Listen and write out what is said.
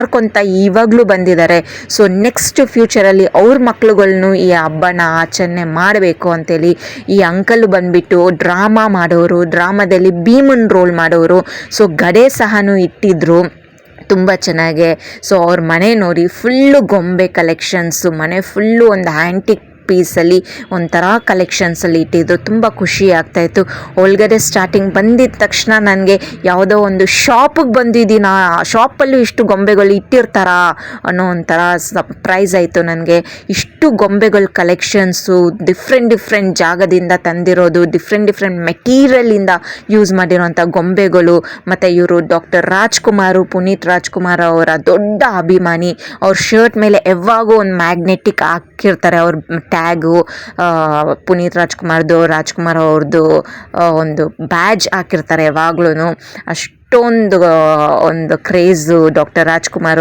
ಮಾಡ್ಕೊಂತ ಇವಾಗಲೂ ಬಂದಿದ್ದಾರೆ. ಸೊ ನೆಕ್ಸ್ಟ್ ಫ್ಯೂಚರಲ್ಲಿ ಅವ್ರ ಮಕ್ಳುಗಳ್ನು ಈ ಹಬ್ಬನ ಆಚರಣೆ ಮಾಡಬೇಕು ಅಂತೇಳಿ ಈ ಅಂಕಲ್ ಬಂದ್ಬಿಟ್ಟು ಡ್ರಾಮಾ ಮಾಡೋರು, ಡ್ರಾಮಾದಲ್ಲಿ ಭೀಮನ್ ರೋಲ್ ಮಾಡೋರು. ಸೊ ಗಡೆ ಸಹನೂ ಇಟ್ಟಿದ್ರು ತುಂಬ ಚೆನ್ನಾಗೆ. ಸೊ ಅವ್ರ ಮನೆ ನೋಡಿ ಫುಲ್ಲು ಗೊಂಬೆ ಕಲೆಕ್ಷನ್ಸು, ಮನೆ ಫುಲ್ಲು ಒಂದು ಆ್ಯಂಟಿಕ್ ಪೀಸಲ್ಲಿ ಒಂಥರ ಕಲೆಕ್ಷನ್ಸಲ್ಲಿ ಇಟ್ಟಿದ್ದು ತುಂಬ ಖುಷಿ ಆಗ್ತಾಯಿತ್ತು. ಒಳಗಡೆ ಸ್ಟಾರ್ಟಿಂಗ್ ಬಂದಿದ್ದ ತಕ್ಷಣ ನನಗೆ ಯಾವುದೋ ಒಂದು ಶಾಪಿಗೆ ಬಂದಿದ್ದೀನಿ, ಆ ಶಾಪಲ್ಲೂ ಇಷ್ಟು ಗೊಂಬೆಗಳು ಇಟ್ಟಿರ್ತಾರಾ ಅನ್ನೋ ಒಂಥರ ಸರ್ಪ್ರೈಸ್ ಆಯಿತು ನನಗೆ. ಇಷ್ಟು ಗೊಂಬೆಗಳ ಕಲೆಕ್ಷನ್ಸು ಡಿಫ್ರೆಂಟ್ ಜಾಗದಿಂದ ತಂದಿರೋದು, ಡಿಫ್ರೆಂಟ್ ಮೆಟೀರಿಯಲಿಂದ ಯೂಸ್ ಮಾಡಿರೋಂಥ ಗೊಂಬೆಗಳು. ಮತ್ತು ಇವರು ಡಾಕ್ಟರ್ ಪುನೀತ್ ರಾಜ್ಕುಮಾರ್ ಅವರ ದೊಡ್ಡ ಅಭಿಮಾನಿ. ಅವ್ರ ಶರ್ಟ್ ಮೇಲೆ ಯಾವಾಗೂ ಒಂದು ಮ್ಯಾಗ್ನೆಟಿಕ್ ಹಾಕಿರ್ತಾರೆ ಅವ್ರ ಟ್ಯಾಗು, ಪುನೀತ್ ರಾಜ್ಕುಮಾರ್ ಅವ್ರದ್ದು ಒಂದು ಬ್ಯಾಜ್ ಹಾಕಿರ್ತಾರೆ ಯಾವಾಗ್ಲೂ. ಅಷ್ಟೊಂದು ಒಂದು ಕ್ರೇಜು ಡಾಕ್ಟರ್ ರಾಜ್ಕುಮಾರ್.